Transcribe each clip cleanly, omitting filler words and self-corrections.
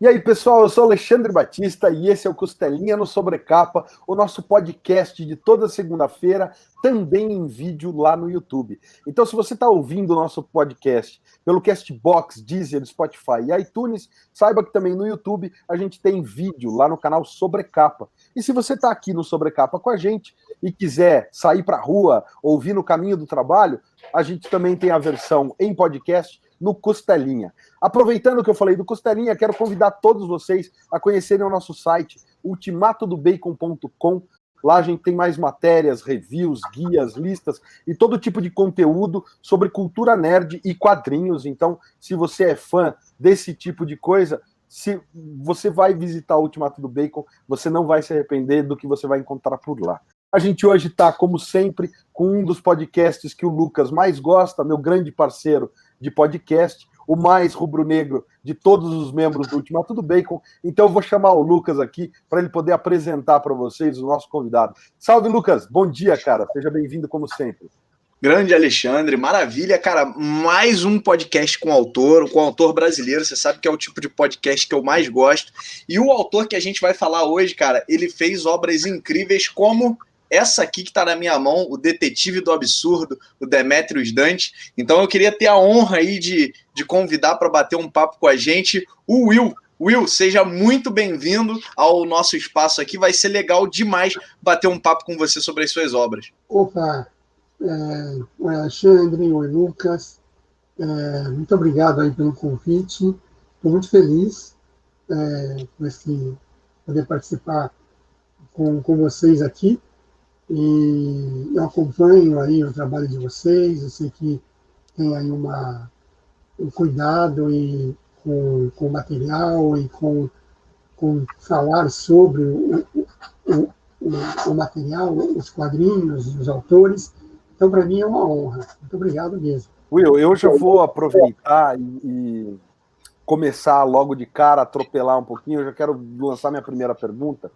E aí, pessoal, eu sou Alexandre Batista e esse é o Costelinha no Sobrecapa, o nosso podcast de toda segunda-feira, também em vídeo lá no YouTube. Então, se você está ouvindo o nosso podcast pelo Castbox, Deezer, Spotify e iTunes, saiba que também no YouTube a gente tem vídeo lá no canal Sobrecapa. E se você está aqui no Sobrecapa com a gente e quiser sair para a rua, ouvir no caminho do trabalho, a gente também tem a versão em podcast no Costelinha. Aproveitando que eu falei do Costelinha, quero convidar todos vocês a conhecerem o nosso site, ultimatodobacon.com. Lá a gente tem mais matérias, reviews, guias, listas e todo tipo de conteúdo sobre cultura nerd e quadrinhos. Então, se você é fã desse tipo de coisa, se você vai visitar o Ultimato do Bacon, você não vai se arrepender do que você vai encontrar por lá. A gente hoje está, como sempre, com um dos podcasts que o Lucas mais gosta, meu grande parceiro de podcast, o mais rubro-negro de todos os membros do Ultimato do Bacon. Então eu vou chamar o Lucas aqui para ele poder apresentar para vocês o nosso convidado. Salve, Lucas! Bom dia, cara. Seja bem-vindo, como sempre. Grande Alexandre, maravilha, cara. Mais um podcast com autor brasileiro. Você sabe que é o tipo de podcast que eu mais gosto. E o autor que a gente vai falar hoje, cara, ele fez obras incríveis como essa aqui que está na minha mão, o Detetive do Absurdo, o Demetrius Dante. Então eu queria ter a honra aí de convidar para bater um papo com a gente o Will. Will, seja muito bem-vindo ao nosso espaço aqui. Vai ser legal demais bater um papo com você sobre as suas obras. Opa, oi Alexandre, oi Lucas. Muito obrigado aí pelo convite. Estou muito feliz por poder participar com vocês aqui. E eu acompanho aí o trabalho de vocês, eu sei que tem aí um cuidado com o material e com falar sobre o material, os quadrinhos, os autores. Então, para mim, é uma honra. Muito obrigado mesmo. Will, eu já vou aproveitar e começar logo de cara, atropelar um pouquinho. Eu já quero lançar minha primeira pergunta.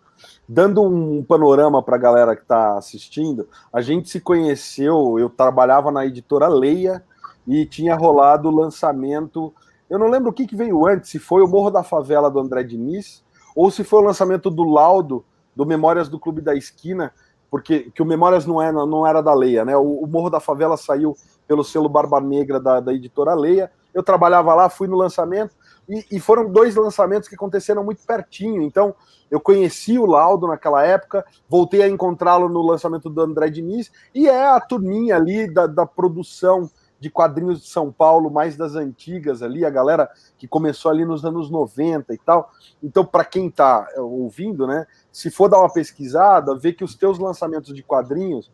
Dando um panorama para a galera que está assistindo, a gente se conheceu, eu trabalhava na editora Leia e tinha rolado o lançamento, eu não lembro o que veio antes, se foi o Morro da Favela do André Diniz, ou se foi o lançamento do Laudo, do Memórias do Clube da Esquina, porque que o Memórias não era da Leia, né? O Morro da Favela saiu pelo selo Barba Negra da editora Leia, eu trabalhava lá, fui no lançamento, e foram dois lançamentos que aconteceram muito pertinho. Então, eu conheci o Laudo naquela época, voltei a encontrá-lo no lançamento do André Diniz, e é a turminha ali da produção de quadrinhos de São Paulo, mais das antigas ali, a galera que começou ali nos anos 90 e tal. Então, para quem está ouvindo, né, se for dar uma pesquisada, vê que os teus lançamentos de quadrinhos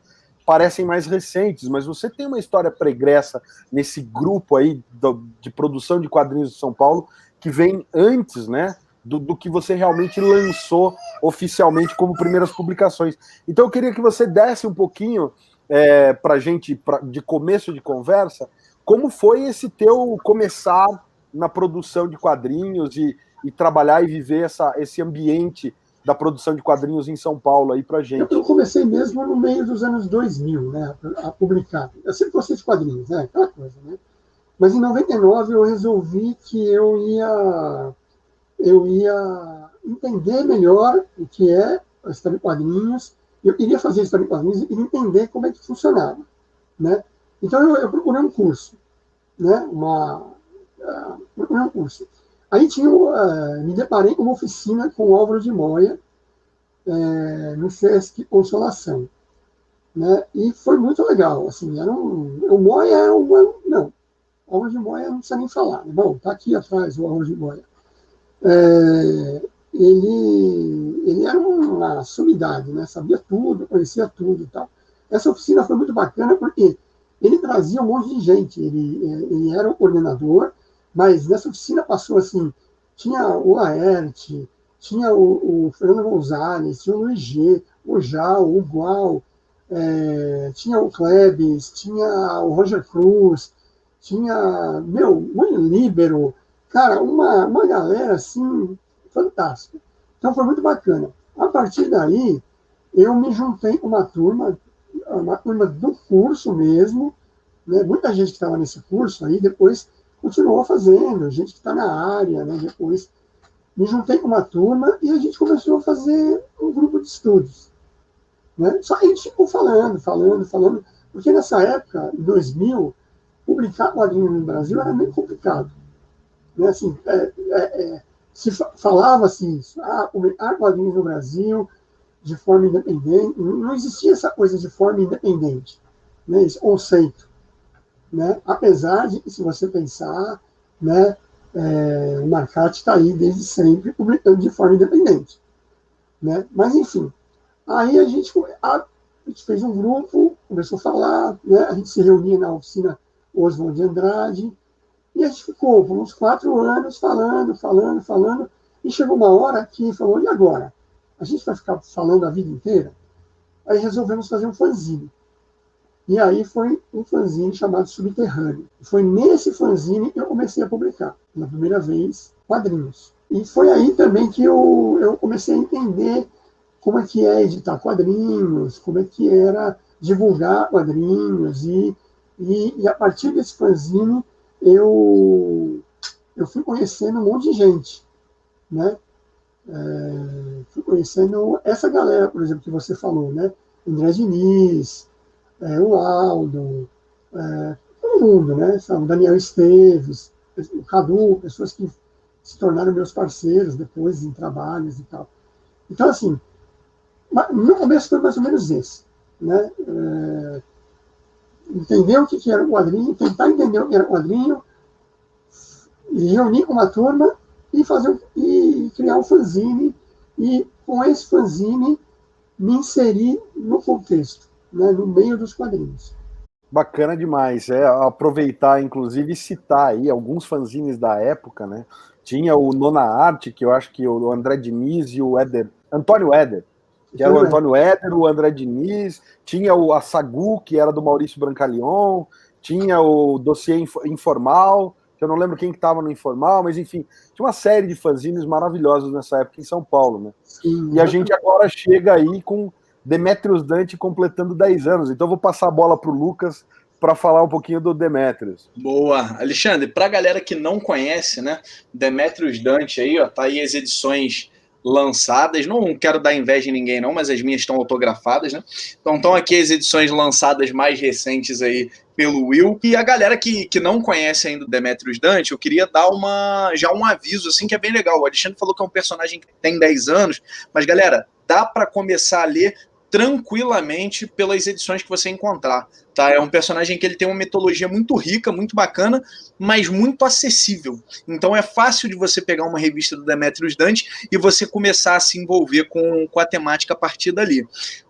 parecem mais recentes, mas você tem uma história pregressa nesse grupo aí de produção de quadrinhos de São Paulo que vem antes, né, do que você realmente lançou oficialmente como primeiras publicações. Então eu queria que você desse um pouquinho para a gente, de começo de conversa, como foi esse teu começar na produção de quadrinhos e trabalhar e viver esse ambiente da produção de quadrinhos em São Paulo aí pra gente. Eu comecei mesmo no meio dos anos 2000, né, a publicar. Eu sempre gostei de quadrinhos, né, aquela coisa, né? Mas em 99 eu resolvi que eu ia entender melhor o que é a história de quadrinhos. Eu queria fazer a história de quadrinhos e entender como é que funcionava, né? Então eu procurei um curso, né? Procurei um curso. Aí me deparei com uma oficina com o Álvaro de Moya, no Sesc Consolação, né? E foi muito legal. Assim, o Moya era não, o Álvaro de Moya não precisa nem falar. Né? Bom, está aqui atrás o Álvaro de Moya. Ele era uma sumidade, né? Sabia tudo, conhecia tudo e tal. Essa oficina foi muito bacana porque ele trazia um monte de gente. Ele era o coordenador, mas nessa oficina passou assim, tinha o Laerte, tinha o Fernando Gonzalez, tinha o Luiz G, o Jal, o Gual, tinha o Klebs, tinha o Roger Cruz, tinha, o Líbero, cara, uma galera assim, fantástica. Então foi muito bacana. A partir daí, eu me juntei com uma turma do curso mesmo, né? Muita gente que estava nesse curso aí depois continuou fazendo, gente que está na área, né? Depois. me juntei com uma turma e a gente começou a fazer um grupo de estudos. Né? Só que a gente ficou falando, porque nessa época, em 2000, publicar quadrinhos no Brasil era meio complicado. Né? Assim, se falava assim, publicar quadrinhos no Brasil de forma independente, não existia essa coisa de forma independente, né? Esse conceito. Né? Apesar de, se você pensar, né, o Marcati está aí desde sempre publicando de forma independente. Né? Mas, enfim, aí a gente fez um grupo, começou a falar, né? A gente se reunia na oficina Oswald de Andrade, e a gente ficou por uns 4 anos falando, e chegou uma hora que falou, e agora? A gente vai ficar falando a vida inteira? Aí resolvemos fazer um fanzine. E aí foi um fanzine chamado Subterrâneo. Foi nesse fanzine que eu comecei a publicar, pela primeira vez, quadrinhos. E foi aí também que eu comecei a entender como é que é editar quadrinhos, como é que era divulgar quadrinhos. E a partir desse fanzine, eu fui conhecendo um monte de gente. Né? Fui conhecendo essa galera, por exemplo, que você falou, né? André Diniz, o Aldo, todo mundo, né? O Daniel Esteves, o Cadu, pessoas que se tornaram meus parceiros depois em trabalhos e tal. Então, assim, no começo foi mais ou menos esse, né? Entender o que era o quadrinho, tentar entender o que era o quadrinho, e reunir com uma turma e criar um fanzine, e com esse fanzine me inserir no contexto, né, no meio dos quadrinhos. Bacana demais. Aproveitar, inclusive, e citar aí alguns fanzines da época, né? Tinha o Nona Arte, que eu acho que o André Diniz e o Antônio Éder, que era o Antônio Éder, o André Diniz, tinha a Sagu, que era do Maurício Brancaleon, tinha o Dossiê Informal, que eu não lembro quem estava no Informal, mas enfim, tinha uma série de fanzines maravilhosos nessa época em São Paulo, né? Sim, e a gente agora chega aí com Demetrios Dante completando 10 anos. Então eu vou passar a bola para o Lucas para falar um pouquinho do Demetrios. Boa. Alexandre, para a galera que não conhece, né, Demetrios Dante aí, ó, tá aí as edições lançadas, não quero dar inveja em ninguém não, mas as minhas estão autografadas, né? Então estão aqui as edições lançadas mais recentes aí pelo Will. E a galera que não conhece ainda o Demetrios Dante, eu queria dar já um aviso assim que é bem legal. O Alexandre falou que é um personagem que tem 10 anos, mas galera, dá para começar a ler tranquilamente pelas edições que você encontrar, tá? É um personagem que ele tem uma mitologia muito rica, muito bacana, mas muito acessível. Então é fácil de você pegar uma revista do Demetrios Dante e você começar a se envolver com a temática a partir dali.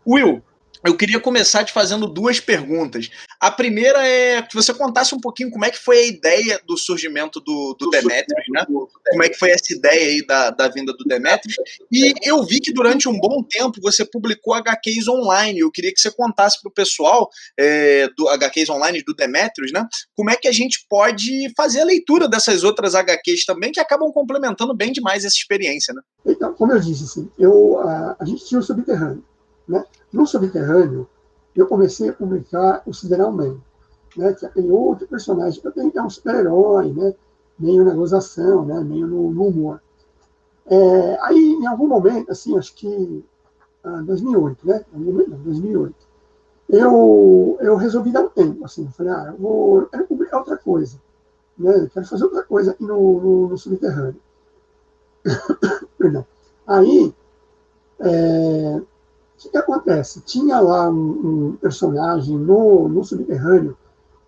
Will, eu queria começar te fazendo 2 perguntas. A primeira é que você contasse um pouquinho como é que foi a ideia do surgimento do Demetrios, né? Como é que foi essa ideia aí da vinda do Demetrios. E eu vi que durante um bom tempo você publicou HQs online. Eu queria que você contasse para o pessoal do HQs online do Demetrios, né? Como é que a gente pode fazer a leitura dessas outras HQs também, que acabam complementando bem demais essa experiência, né? Então, como eu disse, assim, a gente tinha o Subterrâneo. Né? No Subterrâneo, eu comecei a publicar o Sideral Man, né? Que é aquele outro personagem que eu tenho que é um super-herói, né? Meio na gozação, né? Meio no humor. Aí, em algum momento, assim, acho que 2008, né? 2008, eu resolvi dar um tempo, assim, falei, eu quero publicar outra coisa, né? Eu quero fazer outra coisa aqui no Subterrâneo. Perdão. Aí, o que acontece? Tinha lá um personagem no Subterrâneo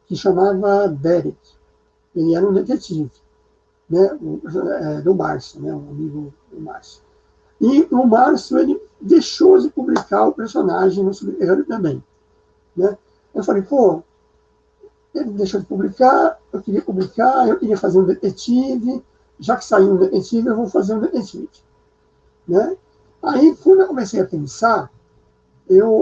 que chamava Derek. Ele era um detetive, né? Do Márcio, né? Um amigo do Márcio. E o Márcio, ele deixou de publicar o personagem no Subterrâneo também. Né? Eu falei, ele deixou de publicar, eu queria fazer um detetive, já que saiu um detetive, eu vou fazer um detetive. Né? Aí, quando eu comecei a pensar,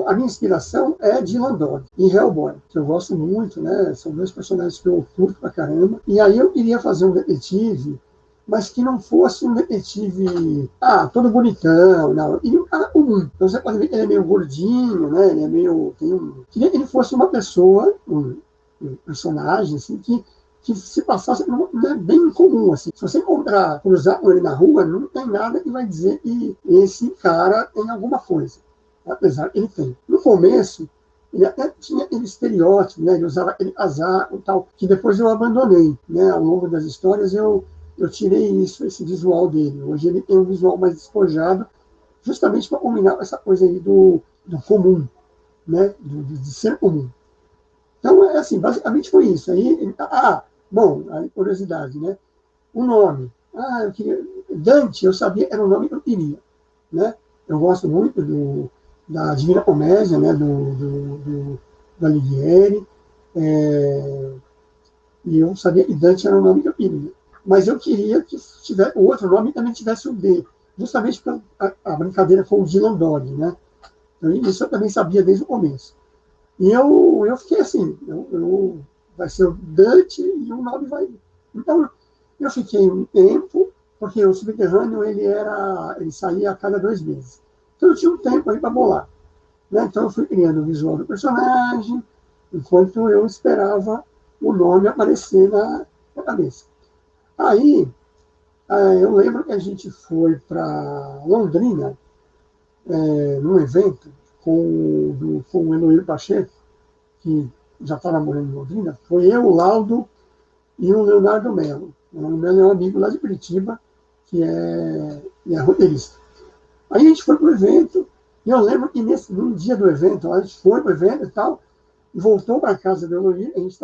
a minha inspiração é Dylan Dog e Hellboy, que eu gosto muito, né? São 2 personagens que eu curto pra caramba. E aí eu queria fazer um detetive, mas que não fosse um detetive, todo bonitão, não. E um cara comum. Então você pode ver que ele é meio gordinho, né? Ele é meio... Queria que ele fosse uma pessoa, um personagem, assim, que que se passasse, não é bem comum, assim. Se você cruzar com ele na rua, não tem nada que vai dizer que esse cara tem alguma coisa. Apesar que ele tem. No começo, ele até tinha aquele estereótipo, né? Ele usava aquele casaco e tal, que depois eu abandonei, né? Ao longo das histórias eu tirei isso, esse visual dele. Hoje ele tem um visual mais despojado, justamente para combinar com essa coisa aí do comum, né? De ser comum. Então, é assim, basicamente foi isso. Aí, bom, aí, curiosidade, né? O nome. Eu queria... Dante, eu sabia que era o nome que eu queria, né? Eu gosto muito da Divina Comédia, né? do Alighieri, e eu sabia que Dante era o nome que eu queria. Mas eu queria que o outro nome também tivesse o D, justamente porque a brincadeira foi o Dylan Dog, né? Então, isso eu também sabia desde o começo. E eu fiquei assim, vai ser o Dante e o nome vai... Então, eu fiquei um tempo, porque o Subterrâneo, ele saía a cada 2 meses. Então, eu tinha um tempo aí para bolar, né? Então, eu fui criando o visual do personagem, enquanto eu esperava o nome aparecer na cabeça. Aí, eu lembro que a gente foi para Londrina, num evento, com o Eloir Pacheco, que já estava morando em Londrina, foi eu, o Laudo e o Leonardo Mello. O Leonardo Mello é um amigo lá de Curitiba, que é roteirista. Aí a gente foi para o evento, e eu lembro que no dia do evento, a gente foi para o evento e tal, e voltou para a casa do Eloir, a gente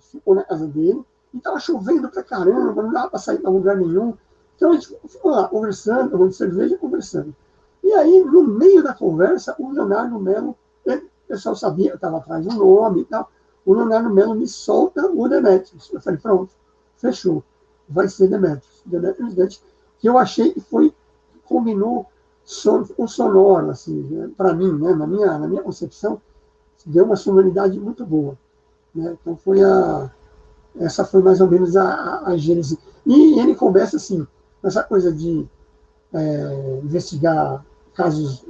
ficou na casa dele, e estava chovendo pra caramba, não dava para sair para lugar nenhum. Então a gente ficou lá conversando, tomando cerveja e conversando. E aí, no meio da conversa, o Leonardo Mello, o pessoal sabia que eu estava atrás do nome e tal, o Leonardo Mello me solta o Demetrius. Eu falei, pronto, fechou, vai ser Demetrius. Demetrius Dante, que eu achei que combinou o sonoro, assim, para mim, né, na minha concepção, deu uma sonoridade muito boa, né? Então essa foi mais ou menos a gênese. E ele começa assim, essa coisa de investigar casos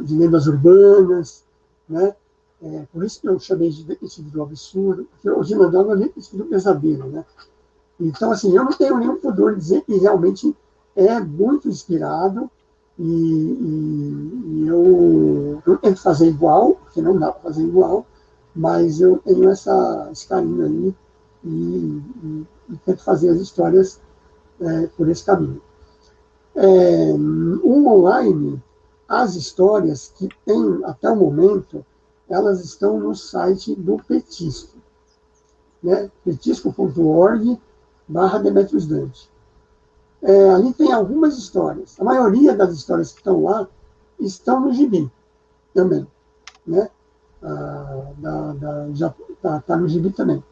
de lendas urbanas, né? Por isso que eu chamei de detetive do absurdo, porque o Dylan Dog é o detetive do pesadelo, né? Então, assim, eu não tenho nenhum pudor de dizer que realmente é muito inspirado e eu tento fazer igual, porque não dá para fazer igual, mas eu tenho esse carinho aí e tento fazer as histórias por esse caminho. Online, as histórias que tem até o momento, elas estão no site do Petisco, né? petisco.org/Demetrius Dante. Ali tem algumas histórias. A maioria das histórias que estão lá estão no gibi também, né? Já está no gibi também.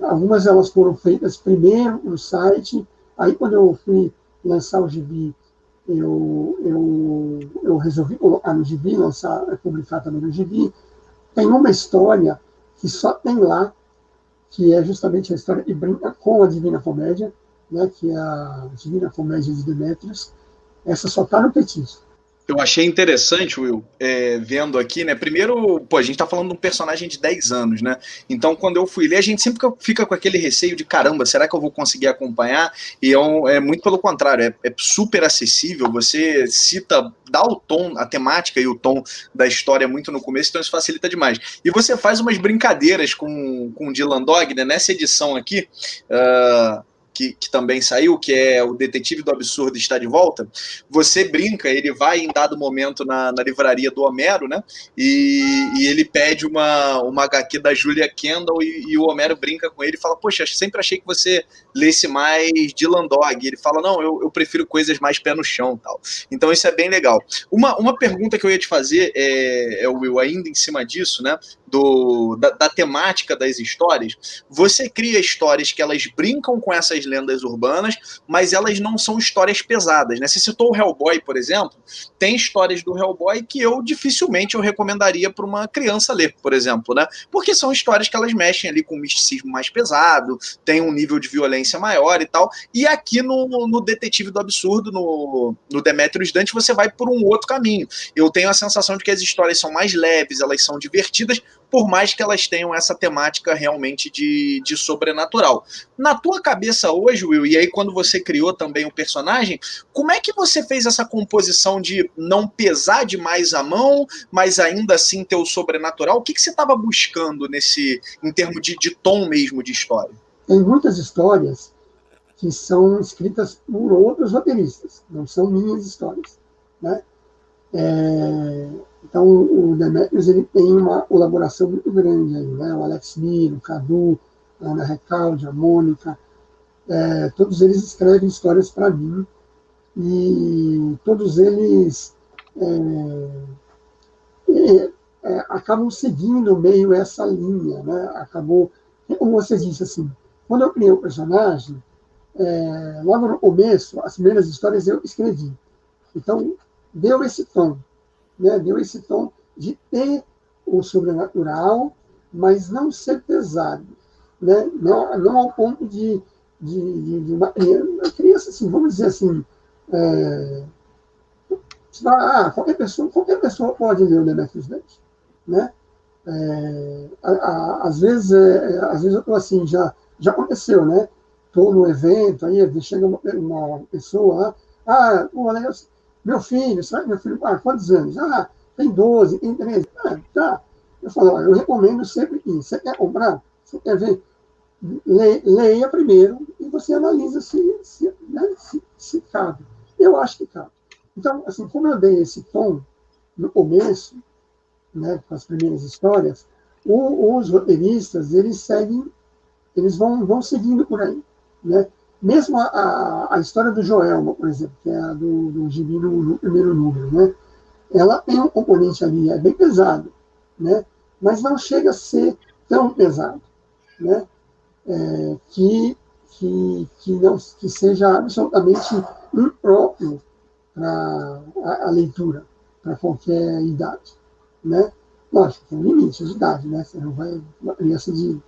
Algumas elas foram feitas primeiro no site, aí quando eu fui lançar o gibi, eu resolvi colocar no gibi, publicar também no gibi. Tem uma história que só tem lá, que é justamente a história que brinca com a Divina Comédia, né, que é a Divina Comédia de Demétrios. Essa só está no Petisco. Eu achei interessante, Will, vendo aqui, né? Primeiro, a gente tá falando de um personagem de 10 anos, né? Então, quando eu fui ler, a gente sempre fica com aquele receio de caramba, será que eu vou conseguir acompanhar? E é muito pelo contrário, é super acessível, você dá o tom, a temática e o tom da história muito no começo, então isso facilita demais. E você faz umas brincadeiras com o Dylan Dog, né? Nessa edição aqui, que também saiu, que é o Detetive do Absurdo está de volta, você brinca, ele vai em dado momento na livraria do Homero, né? E ele pede uma HQ da Julia Kendall e o Homero brinca com ele e fala, poxa, sempre achei que você lesse mais Dylan Dog. E ele fala, não, eu prefiro coisas mais pé no chão, tal. Então isso é bem legal. Uma pergunta que eu ia te fazer, Will, ainda em cima disso, né? Da temática das histórias, você cria histórias que elas brincam com essas lendas urbanas, mas elas não são histórias pesadas, né? Você citou o Hellboy, por exemplo, tem histórias do Hellboy que dificilmente eu recomendaria para uma criança ler, por exemplo, né? Porque são histórias que elas mexem ali com um misticismo mais pesado, tem um nível de violência maior e tal, e aqui no Detetive do Absurdo, no Demetrius Dante, você vai por um outro caminho. Eu tenho a sensação de que as histórias são mais leves, elas são divertidas, por mais que elas tenham essa temática realmente de sobrenatural. Na tua cabeça hoje, Will, e aí quando você criou também o personagem, como é que você fez essa composição de não pesar demais a mão, mas ainda assim ter o sobrenatural? O que você estava buscando em termos de tom mesmo de história? Tem muitas histórias que são escritas por outros roteiristas, não são minhas histórias, né? Então, o Demetrius ele tem uma colaboração muito grande aí, né? O Alex Miller, o Cadu, a Ana Recalde, a Mônica, todos eles escrevem histórias para mim e todos eles acabam seguindo meio essa linha, né? Acabou, como você disse assim, quando eu criei o personagem, logo no começo, as primeiras histórias eu escrevi. Então, deu esse tom, né? Deu esse tom de ter o sobrenatural, mas não ser pesado, né? Não ao ponto de uma criança, assim, vamos dizer assim, qualquer pessoa pode ler o Demetrius Dante, né? Às vezes eu estou assim, já aconteceu, né? Estou no evento, aí chega uma pessoa lá, meu filho, sabe meu filho, quantos anos? Tem 12, tem 13. Tá. Eu falo, eu recomendo sempre que você quer comprar, você quer ver, leia primeiro e você analisa se cabe. Eu acho que cabe. Então, assim, como eu dei esse tom no começo, né, com as primeiras histórias, os roteiristas, eles vão seguindo por aí, né? Mesmo a história do Joelma, por exemplo, que é a do Gibi no primeiro número, né? Ela tem um componente ali, é bem pesado, né? Mas não chega a ser tão pesado, né? Que seja absolutamente impróprio para a leitura, para qualquer idade, né? Lógico, tem um limite de idade, né? Você não vai, uma criança de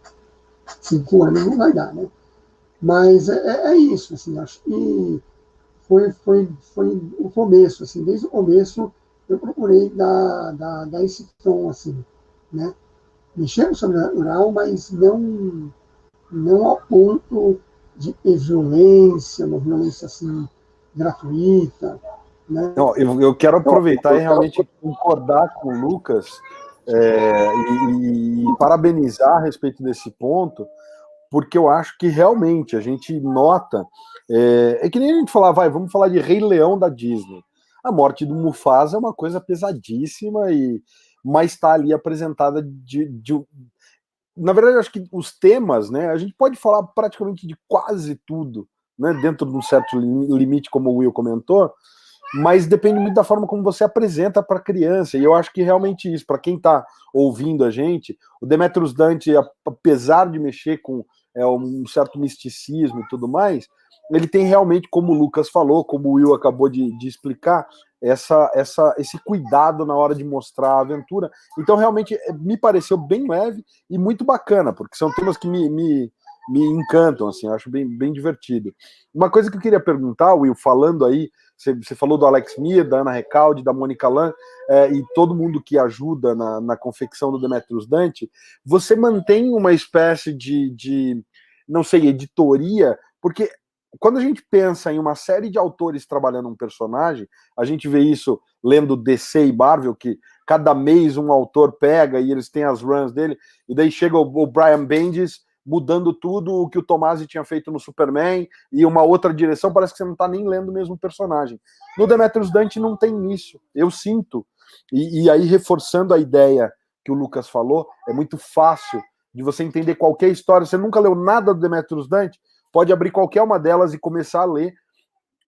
5 anos não vai dar, né? Mas é isso, assim, acho que foi o começo, assim, desde o começo eu procurei dar esse tom, assim, né? Mexer no sobrenatural, mas não ao ponto de ter violência, uma violência, assim, gratuita, né? Não, eu quero aproveitar e realmente concordar com o Lucas e parabenizar a respeito desse ponto, porque eu acho que realmente a gente nota. Que nem a gente falar, vamos falar de Rei Leão da Disney. A morte do Mufasa é uma coisa pesadíssima, mas está ali apresentada na verdade, eu acho que os temas, né? A gente pode falar praticamente de quase tudo, né? Dentro de um certo limite, como o Will comentou, mas depende muito da forma como você apresenta para a criança, e eu acho que realmente isso, para quem está ouvindo a gente, o Demetrius Dante, apesar de mexer com um certo misticismo e tudo mais, ele tem realmente, como o Lucas falou, como o Will acabou de explicar, esse cuidado na hora de mostrar a aventura. Então, realmente, me pareceu bem leve e muito bacana, porque são temas que me encantam, assim, eu acho bem divertido. Uma coisa que eu queria perguntar, Will, falando aí, você falou do Alex Mir, da Ana Recalde, da Mônica Lan, e todo mundo que ajuda na confecção do Demetrius Dante, você mantém uma espécie de não sei, editoria, porque quando a gente pensa em uma série de autores trabalhando um personagem, a gente vê isso lendo DC e Marvel, que cada mês um autor pega e eles têm as runs dele, e daí chega o Brian Bendis mudando tudo o que o Tomasi tinha feito no Superman e uma outra direção, parece que você não está nem lendo o mesmo personagem. No Demetrius Dante não tem isso, eu sinto. E aí, reforçando a ideia que o Lucas falou, é muito fácil de você entender qualquer história. Você nunca leu nada do Demetrius Dante, pode abrir qualquer uma delas e começar a ler,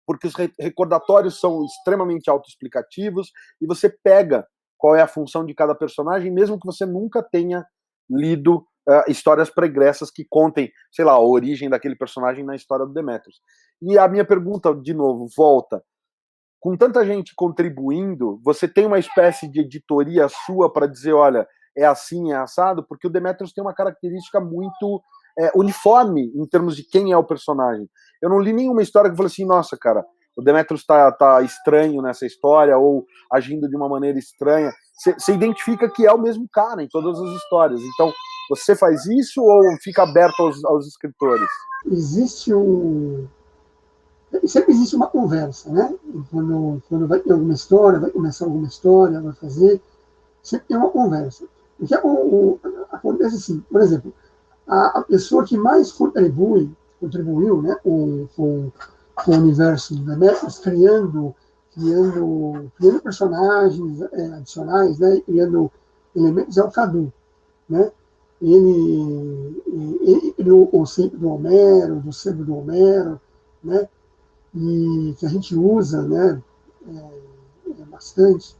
porque os recordatórios são extremamente autoexplicativos e você pega qual é a função de cada personagem, mesmo que você nunca tenha lido histórias pregressas que contem, sei lá, a origem daquele personagem na história do Demetrius. E a minha pergunta, de novo, volta. Com tanta gente contribuindo, você tem uma espécie de editoria sua para dizer, olha, é assim, é assado? Porque o Demetrius tem uma característica muito uniforme em termos de quem é o personagem. Eu não li nenhuma história que eu falei assim, nossa, cara, o Demetrius tá estranho nessa história, ou agindo de uma maneira estranha. Você identifica que é o mesmo cara em todas as histórias. Então, você faz isso ou fica aberto aos escritores? Sempre existe uma conversa, né? Quando vai ter alguma história, vai começar alguma história, vai fazer, sempre tem uma conversa. O que acontece assim, por exemplo, a pessoa que mais contribuiu, né, com o universo do Demetrius, criando personagens adicionais, né, criando elementos, é o Cadu, né? Ele criou o conceito do Homero, do sebo do Homero, né? E que a gente usa, né, bastante.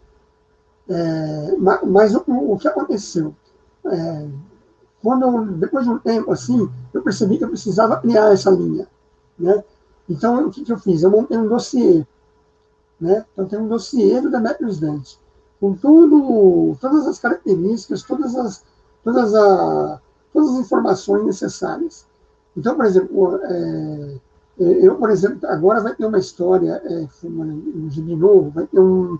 Mas o que aconteceu? Depois de um tempo assim, eu percebi que eu precisava criar essa linha, né? Então, o que eu fiz? Eu montei um dossiê, né? Então, tem um dossiê do Demetrius Dante, com todas as características, todas as informações necessárias. Então, por exemplo, por exemplo, agora vai ter uma história, um gibi novo, vai ter uma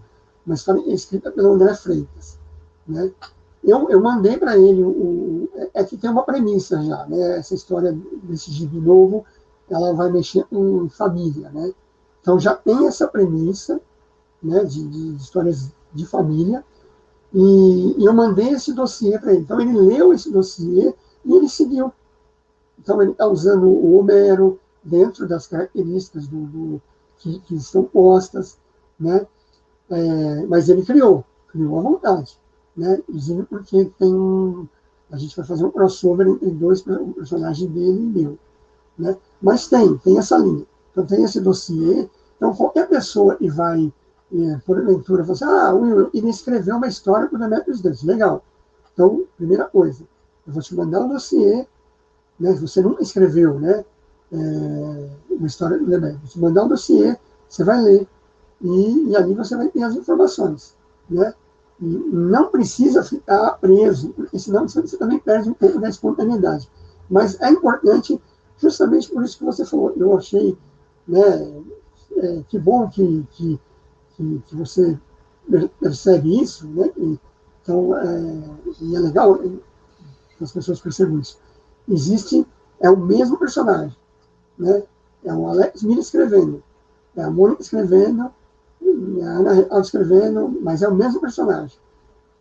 história escrita pelo André Freitas, né? Eu mandei para ele, que tem uma premissa já, né? Essa história desse gibi novo, ela vai mexer com família, né? Então já tem essa premissa, né, de histórias de família, e eu mandei esse dossiê para ele. Então ele leu esse dossiê e ele seguiu. Então ele está usando o Homero dentro das características que estão postas, né? Mas ele criou à vontade, né? Inclusive porque a gente vai fazer um crossover entre dois personagens dele e meu, né? Mas tem essa linha. Então tem esse dossiê. Então qualquer pessoa que vai por leitura fala assim, Will, eu queria escrever uma história para o Demetrius Dante. Legal. Então, primeira coisa, eu vou te mandar um dossiê, né? Você nunca escreveu, né, uma história do Demetrius. Vou te mandar um dossiê, você vai ler. E ali você vai ter as informações, né? E não precisa ficar preso, porque senão você também perde um pouco da espontaneidade. Mas é importante, justamente por isso que você falou. Eu achei, né, que bom que você percebe isso, né? Então, e é legal que as pessoas percebam isso. É o mesmo personagem, né? É o Alex Miller escrevendo, é a Mônica escrevendo, a Ana escrevendo, mas é o mesmo personagem.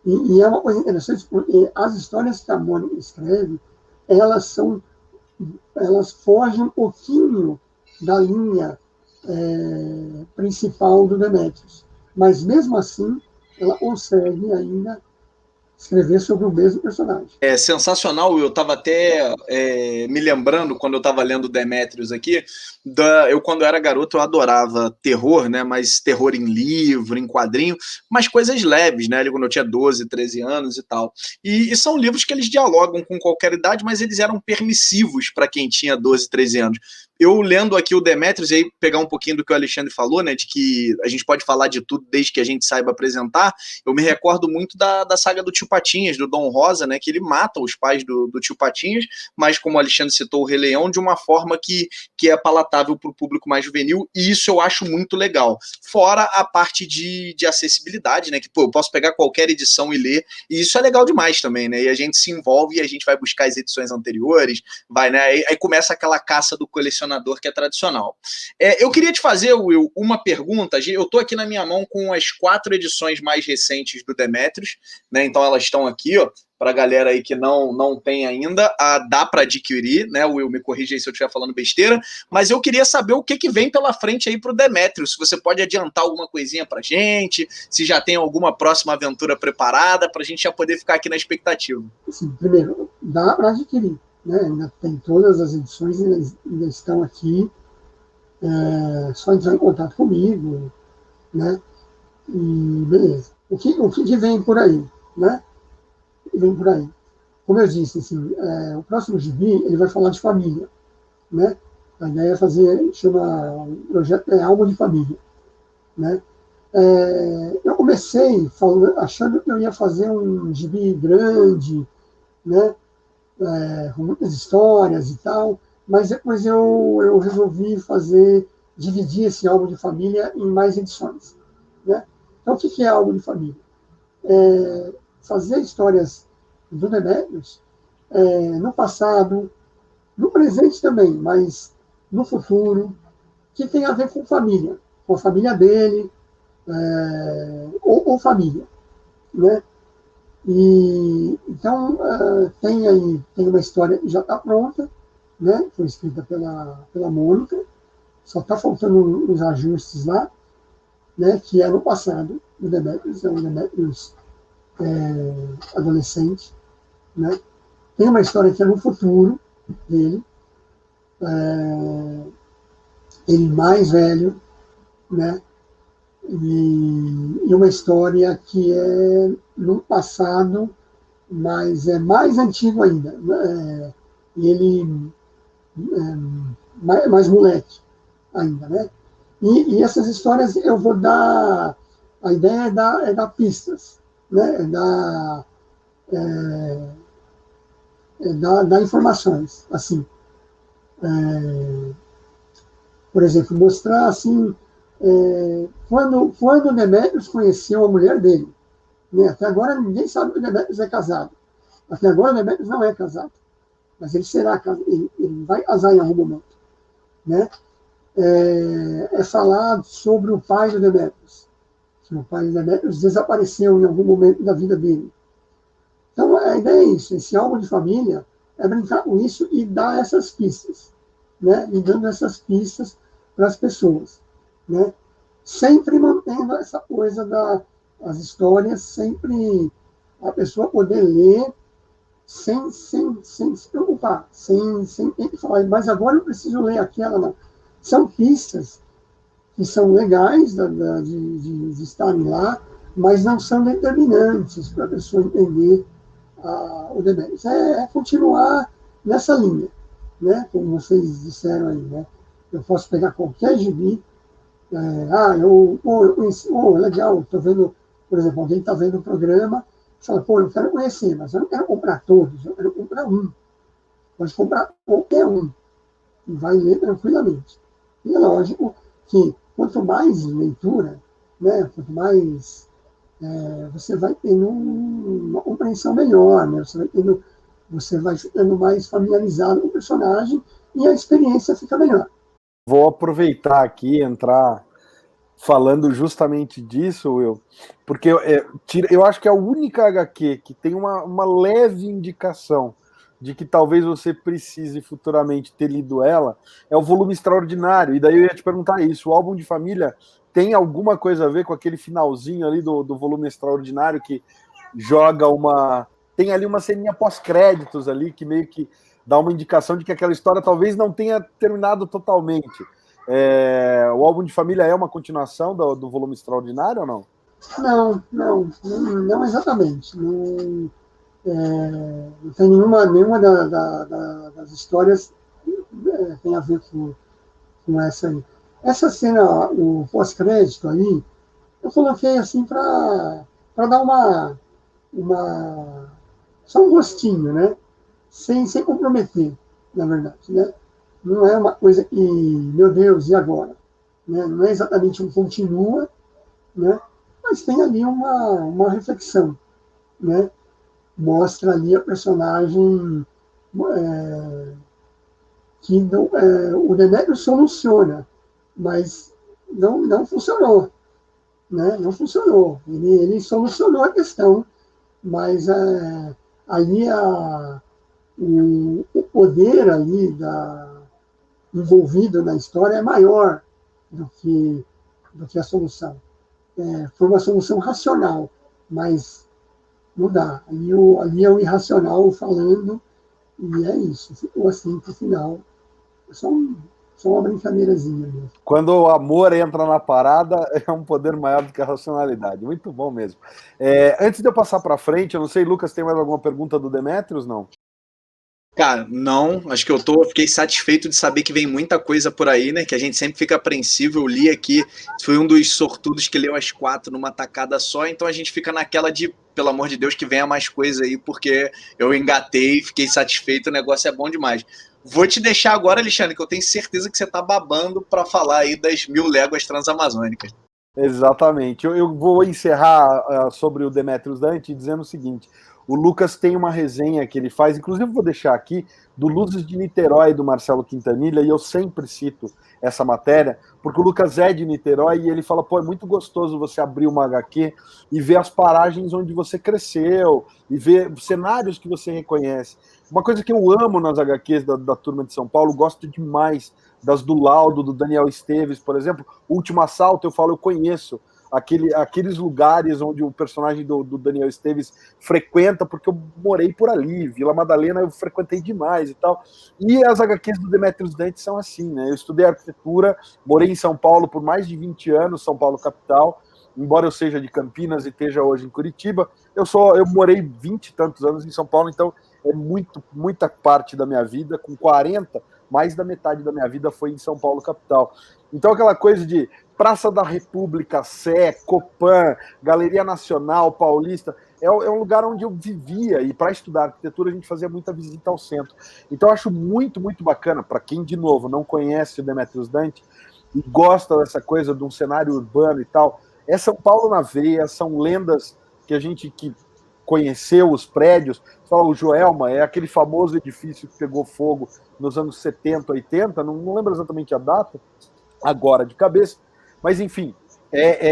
E é uma coisa interessante, porque as histórias que a Mônica escreve, elas fogem um pouquinho da linha principal do Demetrius. Mas, mesmo assim, ela consegue ainda escrever sobre o mesmo personagem. É sensacional, eu estava até me lembrando, quando eu estava lendo Demetrius aqui, eu quando era garoto eu adorava terror, né, mas terror em livro, em quadrinho, mas coisas leves, né, quando eu tinha 12, 13 anos e tal. E são livros que eles dialogam com qualquer idade, mas eles eram permissivos para quem tinha 12, 13 anos. Eu lendo aqui o Demetrius, e aí pegar um pouquinho do que o Alexandre falou, né, de que a gente pode falar de tudo desde que a gente saiba apresentar, eu me recordo muito da saga do Tio Patinhas, do Dom Rosa, né, que ele mata os pais do Tio Patinhas, mas como o Alexandre citou o Rei Leão, de uma forma que é palatável para o público mais juvenil, e isso eu acho muito legal. Fora a parte de acessibilidade, né, que pô, eu posso pegar qualquer edição e ler, e isso é legal demais também, né, e a gente se envolve e a gente vai buscar as edições anteriores, vai, né, aí começa aquela caça do colecionador que é tradicional. Eu queria te fazer, Will, uma pergunta. Eu estou aqui na minha mão com as 4 edições mais recentes do Demetrius, né? Então elas estão aqui, ó, para a galera aí que não tem ainda, dá para adquirir, né? Will, me corrija aí se eu estiver falando besteira, mas eu queria saber o que vem pela frente aí para o Demetrius, se você pode adiantar alguma coisinha para gente, se já tem alguma próxima aventura preparada, para a gente já poder ficar aqui na expectativa. Sim, primeiro, dá para adquirir, né? Ainda tem todas as edições, ainda estão aqui, só entrar em contato comigo, né? E beleza. O que vem por aí, né? Vem por aí. Como eu disse, assim, o próximo gibi ele vai falar de família, né? A ideia é chama o projeto Alma de Família, né? Eu comecei achando que eu ia fazer um gibi grande, né? Com muitas histórias e tal, mas depois eu resolvi fazer dividir esse álbum de família em mais edições, né? Então, o que é álbum de família? Fazer histórias do Demetrius no passado, no presente também, mas no futuro, que tem a ver com a família dele, ou família, né? E então tem uma história que já está pronta, né? Foi escrita pela Mônica, só está faltando uns ajustes lá, né? Que é no passado, o Demetrius, é um Demetrius adolescente, né? Tem uma história que é no futuro dele, ele mais velho, né? E uma história que é no passado, mas é mais antigo ainda. Ele mais moleque ainda, né? E essas histórias eu vou dar... A ideia é dar pistas, né? Dar informações, assim. Por exemplo, mostrar, assim, quando o Demetrius conheceu a mulher dele, né? Até agora ninguém sabe que o Demetrius é casado. Até agora o Demetrius não é casado. Mas ele será casado, ele vai casar em algum momento, né? Falar sobre o pai do Demetrius. Que o pai do Demetrius desapareceu em algum momento da vida dele. Então, a ideia é isso. Esse álbum de família é brincar com isso e dar essas pistas, né? E dando essas pistas para as pessoas, né? Sempre mantendo essa coisa das histórias, sempre a pessoa poder ler sem se preocupar, sem falar, mas agora eu preciso ler aquela. Não. São pistas que são legais de estarem lá, mas não são determinantes para a pessoa entender o Demetrius. Continuar nessa linha, né? Como vocês disseram aí, né? Eu posso pegar qualquer gibi, eu conheci, legal, estou vendo, por exemplo, alguém está vendo o programa, fala, eu quero conhecer, mas eu não quero comprar todos, eu quero comprar um. Pode comprar qualquer um, e vai ler tranquilamente. E é lógico que quanto mais leitura, né, quanto mais você vai tendo uma compreensão melhor, né, você vai ficando mais familiarizado com o personagem e a experiência fica melhor. Vou aproveitar aqui e entrar falando justamente disso, Will, porque eu acho que é a única HQ que tem uma leve indicação de que talvez você precise futuramente ter lido ela, é o Volume Extraordinário. E daí eu ia te perguntar isso, o álbum de família tem alguma coisa a ver com aquele finalzinho ali do Volume Extraordinário que joga tem ali uma ceninha pós-créditos ali que meio que dá uma indicação de que aquela história talvez não tenha terminado totalmente. O álbum de família é uma continuação do Volume Extraordinário ou não? Não exatamente. Não tem nenhuma das histórias tem a ver com essa aí. Essa cena, o pós-crédito ali, eu coloquei assim para dar só um gostinho, né? Sem comprometer, na verdade, né? Não é uma coisa que, meu Deus, e agora? Né? Não é exatamente um continua, né? Mas tem ali uma reflexão, né? Mostra ali a personagem que o Demetrius soluciona, mas não funcionou, né? Não funcionou. Ele solucionou a questão, mas ali o poder ali envolvido na história é maior do que a solução. Foi uma solução racional, mas não dá. Ali é o irracional falando, e é isso. Ficou assim pro final. Só uma brincadeirazinha mesmo. Quando o amor entra na parada, é um poder maior do que a racionalidade. Muito bom mesmo. Antes de eu passar para frente, eu não sei, Lucas, tem mais alguma pergunta do Demetrius, não? Cara, não, acho que fiquei satisfeito de saber que vem muita coisa por aí, né, que a gente sempre fica apreensivo. Eu li aqui, fui um dos sortudos que leu as 4 numa tacada só, então a gente fica naquela de, pelo amor de Deus, que venha mais coisa aí, porque eu engatei, fiquei satisfeito, o negócio é bom demais. Vou te deixar agora, Alexandre, que eu tenho certeza que você tá babando para falar aí das 1000 léguas transamazônicas. Exatamente. Eu vou encerrar sobre o Demetrius Dante dizendo o seguinte: o Lucas tem uma resenha que ele faz, inclusive vou deixar aqui, do Luzes de Niterói, do Marcelo Quintanilha, e eu sempre cito essa matéria, porque o Lucas é de Niterói e ele fala, pô, é muito gostoso você abrir uma HQ e ver as paragens onde você cresceu, e ver cenários que você reconhece. Uma coisa que eu amo nas HQs da Turma de São Paulo, gosto demais das do Laudo, do Daniel Esteves, por exemplo, Último Assalto, eu falo, eu conheço aqueles lugares onde o personagem do Daniel Esteves frequenta, porque eu morei por ali, Vila Madalena eu frequentei demais e tal. E as HQs do Demetrius Dante são assim, né? Eu estudei arquitetura, morei em São Paulo por mais de 20 anos, São Paulo capital, embora eu seja de Campinas e esteja hoje em Curitiba, eu morei 20 e tantos anos em São Paulo, então é muita parte da minha vida, com 40, mais da metade da minha vida foi em São Paulo capital. Então aquela coisa de Praça da República, Sé, Copan, Galeria Nacional, Paulista, é um lugar onde eu vivia, e para estudar arquitetura a gente fazia muita visita ao centro. Então eu acho muito bacana, para quem, de novo, não conhece o Demetrius Dante e gosta dessa coisa de um cenário urbano e tal, é São Paulo na veia, são lendas que a gente que conheceu os prédios. Fala, o Joelma é aquele famoso edifício que pegou fogo nos anos 70, 80, não lembro exatamente a data, agora de cabeça, mas enfim,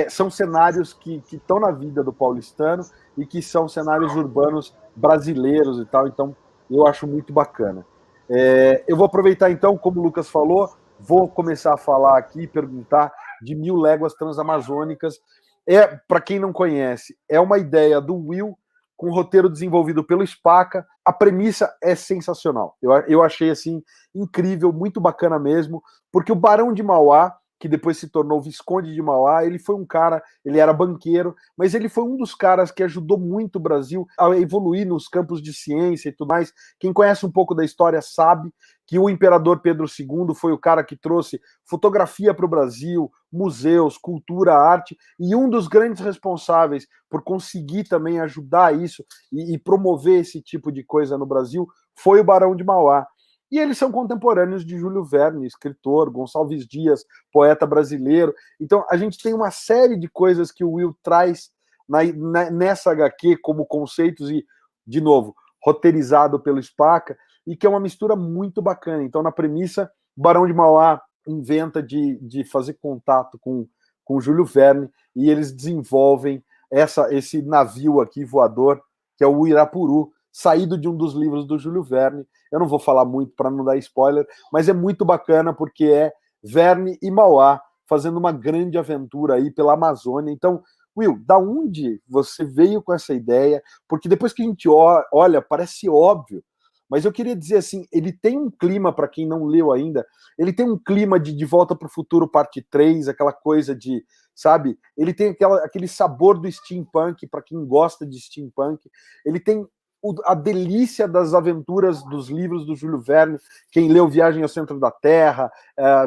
são cenários que estão na vida do paulistano e que são cenários urbanos brasileiros e tal, então eu acho muito bacana. Eu vou aproveitar então, como o Lucas falou, vou começar a falar aqui, perguntar de 1000 léguas transamazônicas. Para quem não conhece, é uma ideia do Will, com um roteiro desenvolvido pelo Spaca. A premissa é sensacional. Eu achei assim incrível, muito bacana mesmo, porque o Barão de Mauá, que depois se tornou Visconde de Mauá, ele foi um cara, ele era banqueiro, mas ele foi um dos caras que ajudou muito o Brasil a evoluir nos campos de ciência e tudo mais. Quem conhece um pouco da história sabe que o imperador Pedro II foi o cara que trouxe fotografia para o Brasil, museus, cultura, arte, e um dos grandes responsáveis por conseguir também ajudar isso e promover esse tipo de coisa no Brasil foi o Barão de Mauá. E eles são contemporâneos de Júlio Verne, escritor, Gonçalves Dias, poeta brasileiro. Então, a gente tem uma série de coisas que o Will traz nessa HQ como conceitos e, de novo, roteirizado pelo Spaca, e que é uma mistura muito bacana. Então, na premissa, Barão de Mauá inventa de fazer contato com o Júlio Verne e eles desenvolvem esse navio aqui voador, que é o Irapuru, saído de um dos livros do Júlio Verne. Eu não vou falar muito para não dar spoiler, mas é muito bacana porque é Verne e Mauá fazendo uma grande aventura aí pela Amazônia. Então, Will, da onde você veio com essa ideia? Porque depois que a gente olha, parece óbvio, mas eu queria dizer assim, ele tem um clima, para quem não leu ainda, ele tem um clima de Volta para o Futuro parte 3, aquela coisa de, sabe, ele tem aquele sabor do steampunk, para quem gosta de steampunk, ele tem a delícia das aventuras dos livros do Júlio Verne. Quem leu Viagem ao Centro da Terra,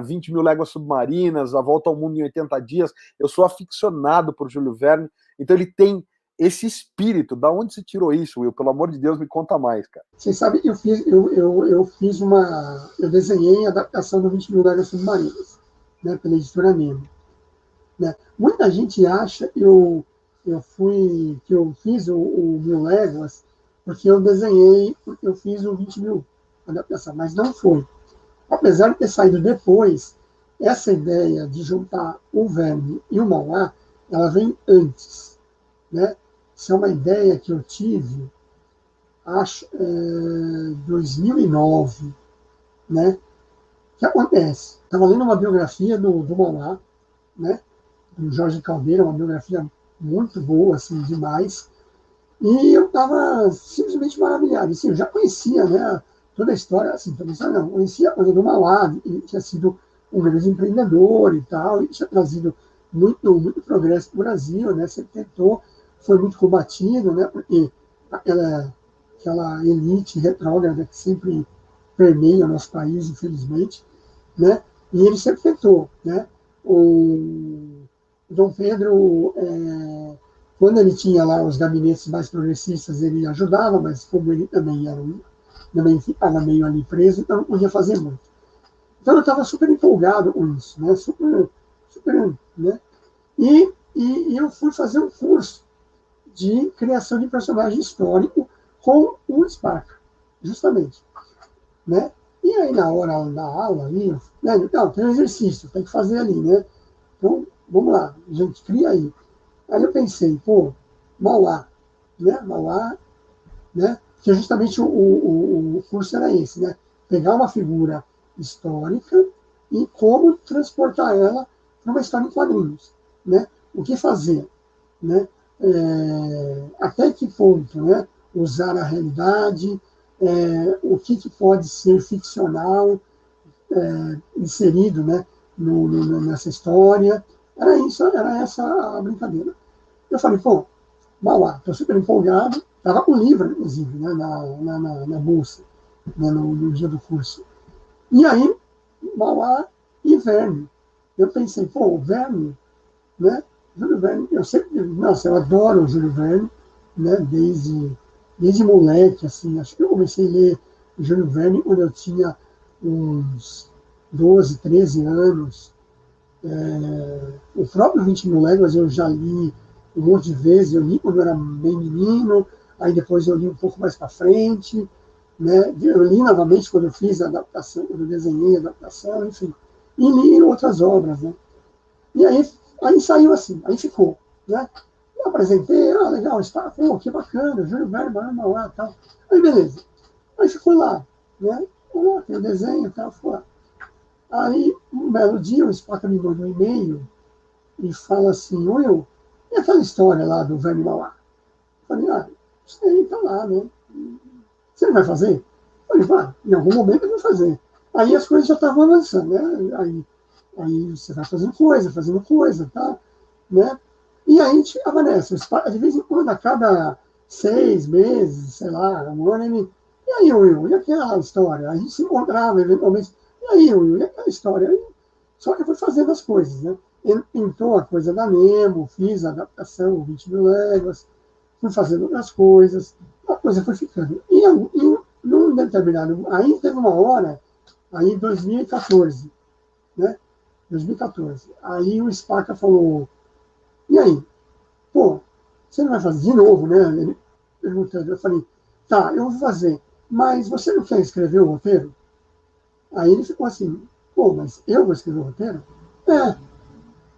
20 Mil Léguas Submarinas, A Volta ao Mundo em 80 Dias, eu sou aficionado por Júlio Verne, então ele tem esse espírito. Da onde você tirou isso, Will? Pelo amor de Deus, me conta mais, cara. Você sabe, eu desenhei a adaptação do 20 Mil Léguas Submarinas, né, pela editora Nemo. Né? Muita gente acha que eu fiz o Mil Léguas porque eu fiz o 20 mil adaptação, mas não foi. Apesar de ter saído depois, essa ideia de juntar o Verne e o Mauá, ela vem antes. Né? Isso é uma ideia que eu tive, acho, 2009. Né? O que acontece? Estava lendo uma biografia do Mauá, né? Do Jorge Caldeira, uma biografia muito boa, assim, demais. E eu estava simplesmente maravilhado. Assim, eu já conhecia, né, toda a história, assim, conhecia a coisa do Mauá, ele tinha sido um grande empreendedor e tal, e tinha trazido muito progresso para o Brasil, né, sempre foi muito combatido, né, porque aquela elite retrógrada que sempre permeia o nosso país, infelizmente, né, e ele sempre tentou, né, o Dom Pedro, quando ele tinha lá os gabinetes mais progressistas, ele ajudava, mas como ele também era um minha mãe ficava meio ali presa, então não podia fazer muito. Então eu estava super empolgado com isso, né? Super, né? E eu fui fazer um curso de criação de personagem histórico com o Spaca, justamente, né? E aí, na hora da aula, ali, né, não, tem um exercício, tem que fazer ali, né? Então, vamos lá, gente, cria aí. Aí eu pensei, pô, Mauá, né? Mauá, né? Que justamente o curso era esse, né? Pegar uma figura histórica e como transportar ela para uma história em quadrinhos, né? O que fazer, né? Até que ponto, né? Usar a realidade, o que pode ser ficcional, inserido, né? Nessa história. Era essa a brincadeira. Eu falei, pô, Mauá, estou super empolgado. Estava com o livro, inclusive, né, na bolsa, né, no dia do curso. E aí, Mauá e Verne. Eu pensei, pô, o Verne, né? Júlio Verne, eu sempre, nossa, eu adoro o Júlio Verne, né? Desde moleque, assim, acho que eu comecei a ler Júlio Verne quando eu tinha uns 12, 13 anos. O próprio 20 Mil Léguas eu já li um monte de vezes, eu li quando eu era bem menino, aí depois eu li um pouco mais para frente, né? Eu li novamente quando eu fiz a adaptação, quando eu desenhei a adaptação, enfim, e li outras obras, né? E aí saiu assim, aí ficou, né? Eu apresentei, legal, está, pô, que bacana, Júlio Verne, lá, tal. Aí beleza, aí ficou lá, né? Tem o desenho, tal, ficou lá. Aí, um belo dia, o Spaca me mandou um e-mail e fala assim, Will, e aquela história lá do Verne Mauá? Eu falei, isso aí tá lá, né? Você não vai fazer? Eu falei, em algum momento eu vou fazer. Aí as coisas já estavam avançando, né? Aí você vai fazendo coisa, tá? Né? E aí a gente avança. De vez em quando, a cada 6 meses, sei lá, um ano, ele... E aí, Will, e aquela história? A gente se encontrava eventualmente. E aí, Will, e aquela história? Aí, só que eu fui fazendo as coisas, né? Pintou a coisa da Nemo, fiz a adaptação, o 20 Mil Léguas, fui fazendo outras coisas, a coisa foi ficando. E num determinado... Aí teve uma hora, aí em 2014, né? 2014. Aí o Spaca falou, e aí? Pô, você não vai fazer de novo, né? Ele perguntando. Eu falei, tá, eu vou fazer, mas você não quer escrever o roteiro? Aí ele ficou assim, pô, mas eu vou escrever o roteiro?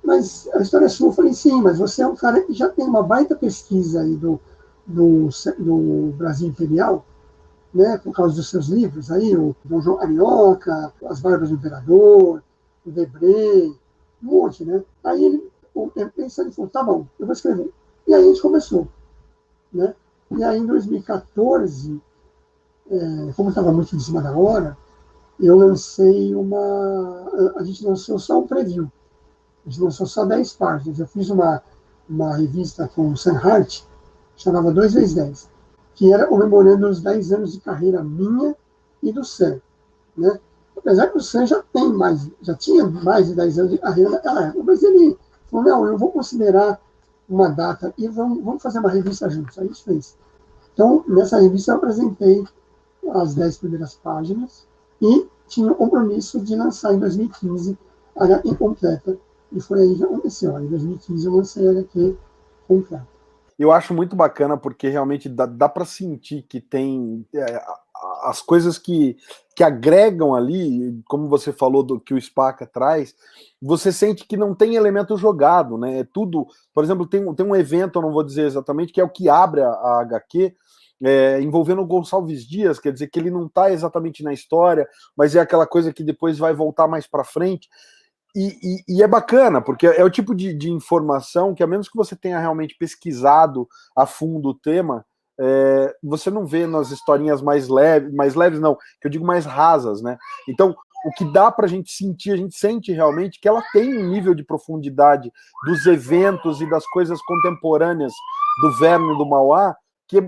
Mas a história é sua. Eu falei, sim, mas você é um cara que já tem uma baita pesquisa aí do Brasil Imperial, né, por causa dos seus livros aí, o Dom João Carioca, As Barbas do Imperador, o Debré, um monte, né? Aí ele pensando, ele falou, tá bom, eu vou escrever. E aí a gente começou, né? E aí em 2014, como estava muito em cima da hora, eu lancei a gente lançou só um preview, a gente lançou só 10 páginas. Eu fiz uma revista com o Sam Hart, chamava 2x10, que era comemorando os 10 anos de carreira minha e do Sam, né? Apesar que o Sam já tinha mais de 10 anos de carreira naquela época, mas ele falou, não, eu vou considerar uma data e vamos fazer uma revista juntos. Aí a gente fez. Então, nessa revista eu apresentei as 10 primeiras páginas e tinha o compromisso de lançar em 2015 a HQ completa. E foi aí que aconteceu. Em 2015 eu lancei a HQ completa. Eu acho muito bacana porque realmente dá para sentir que tem as coisas que agregam ali, como você falou do que o Spaca traz, você sente que não tem elemento jogado, né? É tudo, por exemplo, tem um evento, eu não vou dizer exatamente, que é o que abre a HQ, envolvendo o Gonçalves Dias, quer dizer que ele não está exatamente na história, mas é aquela coisa que depois vai voltar mais para frente. E é bacana, porque é o tipo de informação que, a menos que você tenha realmente pesquisado a fundo o tema, você não vê nas historinhas mais leves não, que eu digo mais rasas, né? Então, o que dá pra gente sentir, a gente sente realmente que ela tem um nível de profundidade dos eventos e das coisas contemporâneas do Verne e do Mauá que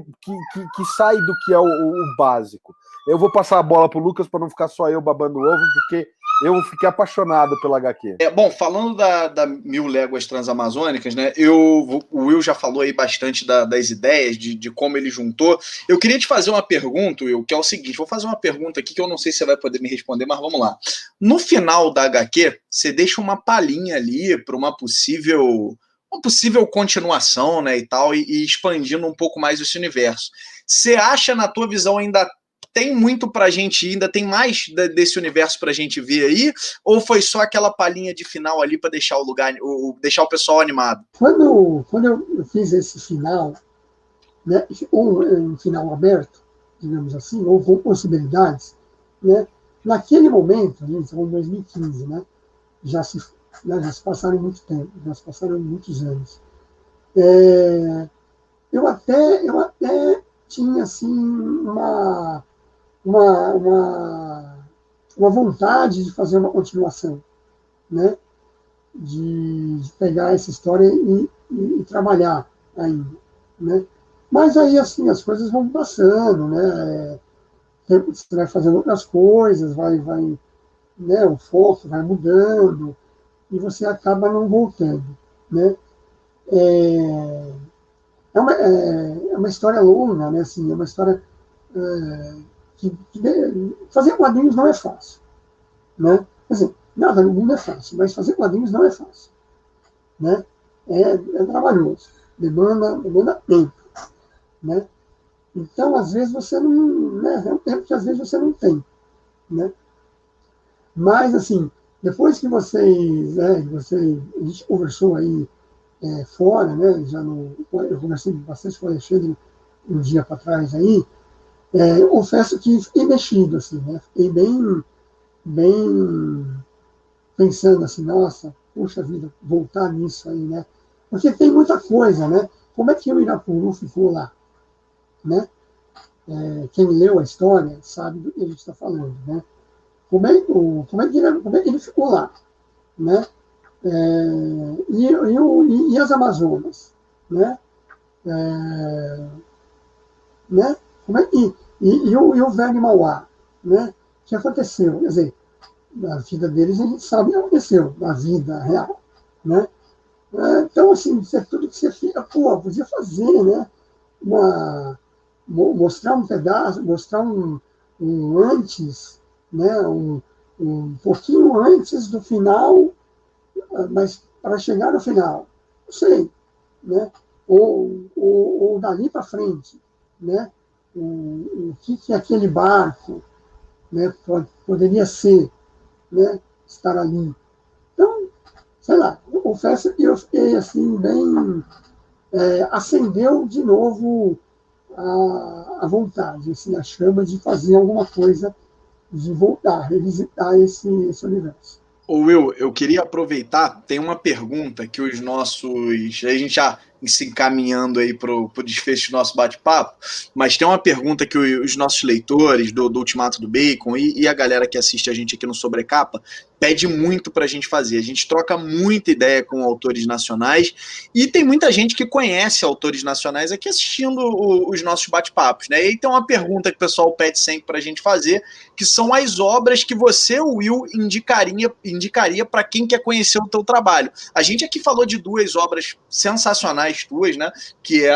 sai do que é o básico. Eu vou passar a bola pro Lucas para não ficar só eu babando o ovo, porque Eu fiquei apaixonado pela HQ. Bom, falando da 1000 Léguas Transamazônicas, né? O Will já falou aí bastante das ideias, de como ele juntou. Eu queria te fazer uma pergunta, Will, que é o seguinte: vou fazer uma pergunta aqui que eu não sei se você vai poder me responder, mas vamos lá. No final da HQ, você deixa uma palhinha ali para uma possível continuação, né, e tal, e expandindo um pouco mais esse universo. Você acha, na tua visão, ainda tem muito pra gente ir, ainda tem mais desse universo pra gente ver aí, ou foi só aquela palhinha de final ali pra deixar o lugar, deixar o pessoal animado? Quando eu fiz esse final, né, um final aberto, digamos assim, ou com possibilidades, né, naquele momento, a gente estava em 2015, né, já se passaram muito tempo, já se passaram muitos anos. Eu até tinha assim uma vontade de fazer uma continuação, né? De pegar essa história e trabalhar ainda, né? Mas aí, assim, as coisas vão passando, né? Você vai fazendo outras coisas, né? O foco vai mudando e você acaba não voltando, né? É uma história longa, né? Assim, é uma história fazer quadrinhos não é fácil, né? Assim, nada no mundo é fácil, mas fazer quadrinhos não é fácil, né? É trabalhoso, demanda tempo, né? Então, às vezes você não, né? É um tempo que às vezes você não tem, né? Mas assim, depois que a gente conversou aí fora, né? Eu conversei bastante com o Alexandre um dia para trás aí. Eu confesso que fiquei mexido, assim, né? Fiquei bem pensando assim, nossa, puxa vida, voltar nisso aí, né? Porque tem muita coisa, né? Como é que o Irapuru ficou lá, né? Quem leu a história sabe do que a gente está falando, né? Como é que ele ficou lá, né? E as Amazonas, né? Né? Como é, e o velho Mauá, né? O que aconteceu? Quer dizer, na vida deles a gente sabe o que aconteceu, na vida real, né? Então, assim, isso é tudo que você fica, pô, podia fazer, né? Mostrar um pedaço, mostrar um antes, né? Um pouquinho antes do final, mas para chegar no final, não sei, né? Ou dali para frente, né? O que aquele barco, né? Poderia ser, né? Estar ali. Então, sei lá, eu confesso que eu fiquei assim, bem. Acendeu de novo a vontade, assim, a chama de fazer alguma coisa, de voltar, revisitar esse universo. Ô Will, eu queria aproveitar, tem uma pergunta que os nossos. A gente já se encaminhando aí pro desfecho do nosso bate-papo, mas tem uma pergunta que os nossos leitores do Ultimato do Bacon e a galera que assiste a gente aqui no Sobrecapa pede muito pra gente fazer. A gente troca muita ideia com autores nacionais e tem muita gente que conhece autores nacionais aqui assistindo os nossos bate-papos, né? E tem uma pergunta que o pessoal pede sempre pra gente fazer, que são as obras que você, Will, indicaria para quem quer conhecer o teu trabalho. A gente aqui falou de duas obras sensacionais tuas, né? Que é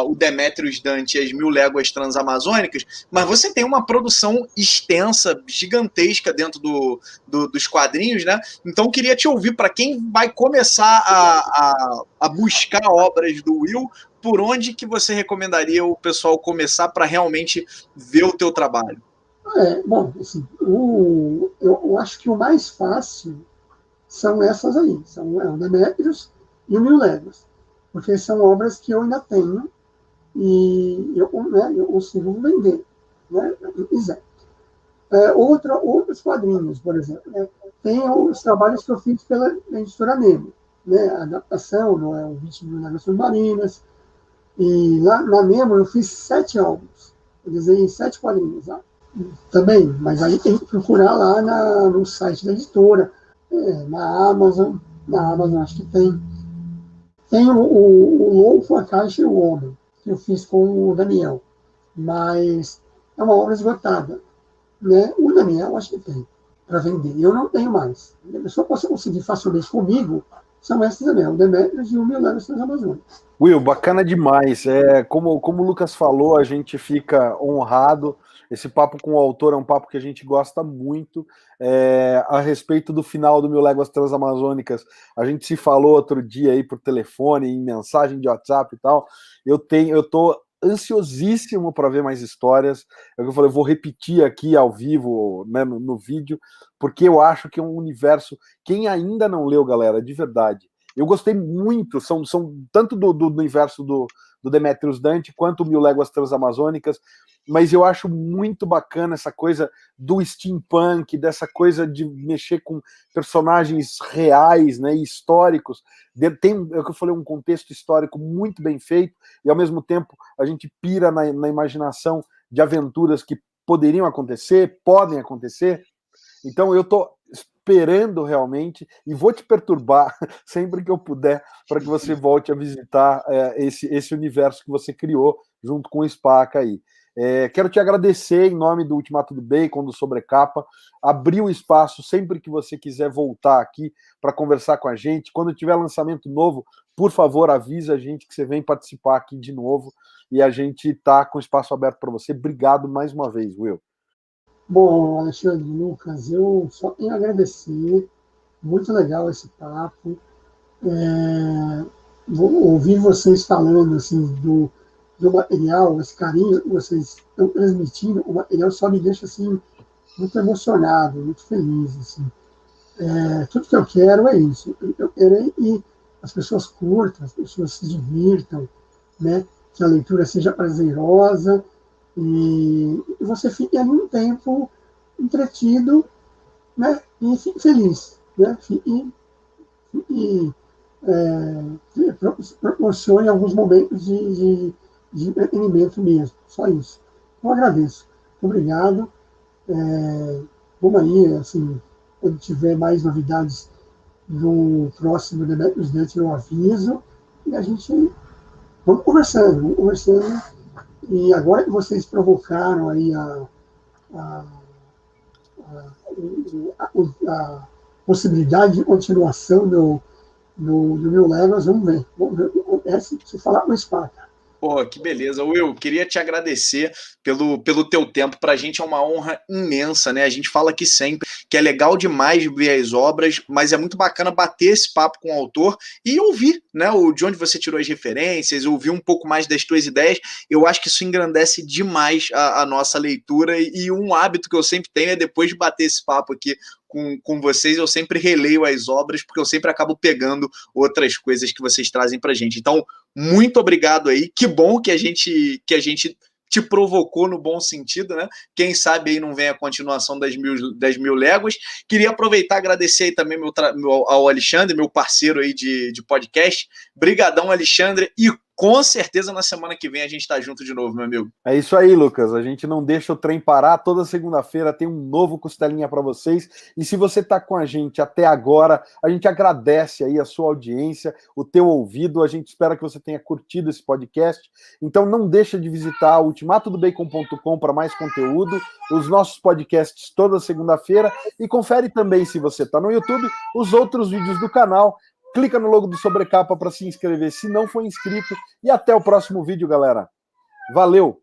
o Demétrios Dante e as 1000 Léguas Transamazônicas, mas você tem uma produção extensa, gigantesca dentro dos quadrinhos, né? Então queria te ouvir, para quem vai começar a buscar obras do Will, por onde que você recomendaria o pessoal começar para realmente ver o teu trabalho? Bom, assim, eu acho que o mais fácil são essas aí, são o Demétrios e o 1000 Léguas, porque são obras que eu ainda tenho e eu consigo vender, né? Exato. Outros quadrinhos, por exemplo, né? Tem os trabalhos que eu fiz pela editora Nemo, né? A adaptação, não é o 20.000 Léguas Submarinas, e lá na Nemo eu fiz 7 álbuns, eu desenhei 7 quadrinhos lá. Também, mas aí tem que procurar lá no site da editora, na Amazon acho que tem. Tem o Louco, a Caixa e o Homem, que eu fiz com o Daniel, mas é uma obra esgotada, né? O Daniel acho que tem, para vender. Eu não tenho mais. A pessoa pode conseguir facilmente comigo são esses também, o Demetrius e o 1000 Léguas Transamazônicas. Will, bacana demais. Como o Lucas falou, a gente fica honrado. Esse papo com o autor é um papo que a gente gosta muito. A respeito do final do 1000 Léguas Transamazônicas, a gente se falou outro dia aí por telefone, em mensagem de WhatsApp e tal. Eu tô ansiosíssimo para ver mais histórias. Eu falei, eu vou repetir aqui ao vivo, né, no vídeo, porque eu acho que é um universo. Quem ainda não leu, galera, de verdade, eu gostei muito, são tanto do universo do Demetrius Dante, quanto o 1000 Léguas Transamazônicas, mas eu acho muito bacana essa coisa do steampunk, dessa coisa de mexer com personagens reais, né, históricos. Tem, é o que eu falei, um contexto histórico muito bem feito, e ao mesmo tempo a gente pira na imaginação de aventuras que poderiam acontecer, podem acontecer. Então eu tô esperando realmente, e vou te perturbar sempre que eu puder, para que você volte a visitar esse universo que você criou junto com o Spaca aí. Quero te agradecer em nome do Ultimato do Bacon, do Sobrecapa, abrir o espaço sempre que você quiser voltar aqui para conversar com a gente. Quando tiver lançamento novo, por favor, avisa a gente que você vem participar aqui de novo, e a gente está com o espaço aberto para você. Obrigado mais uma vez, Will. Bom, Alexandre, Lucas, eu só tenho a agradecer. Muito legal esse papo. Vou ouvir vocês falando assim, do material, esse carinho que vocês estão transmitindo. O material só me deixa assim, muito emocionado, muito feliz. Assim. Tudo que eu quero é isso. Eu quero que as pessoas curtam, as pessoas se divirtam, né? Que a leitura seja prazerosa, e você fique ali um tempo entretido, né, e fique feliz, né, proporcione alguns momentos de entretenimento mesmo, só isso. Eu agradeço. Muito obrigado. Vamos aí, assim, quando tiver mais novidades no próximo Demetrius Dante, eu aviso, e a gente vamos conversando. E agora que vocês provocaram aí a possibilidade de continuação do 1000 Léguas, vamos ver o que acontece se falar com o Spaca. Pô, que beleza. Will, queria te agradecer pelo teu tempo. Pra gente é uma honra imensa, né? A gente fala aqui sempre que é legal demais ver as obras, mas é muito bacana bater esse papo com o autor e ouvir, né? De onde você tirou as referências, ouvir um pouco mais das tuas ideias. Eu acho que isso engrandece demais a nossa leitura, e um hábito que eu sempre tenho é, depois de bater esse papo aqui com vocês, eu sempre releio as obras, porque eu sempre acabo pegando outras coisas que vocês trazem pra gente. Então, muito obrigado aí. Que bom que a gente te provocou no bom sentido, né? Quem sabe aí não vem a continuação das 1000 Léguas. Queria aproveitar e agradecer aí também ao Alexandre, meu parceiro aí de podcast. Brigadão, Alexandre, e com certeza na semana que vem a gente tá junto de novo, meu amigo. É isso aí, Lucas. A gente não deixa o trem parar. Toda segunda-feira tem um novo Costelinha para vocês. E se você tá com a gente até agora, a gente agradece aí a sua audiência, o teu ouvido. A gente espera que você tenha curtido esse podcast. Então não deixa de visitar ultimatodobacon.com para mais conteúdo, os nossos podcasts toda segunda-feira, e confere também, se você tá no YouTube, os outros vídeos do canal. Clica no logo do Sobrecapa para se inscrever se não for inscrito. E até o próximo vídeo, galera. Valeu!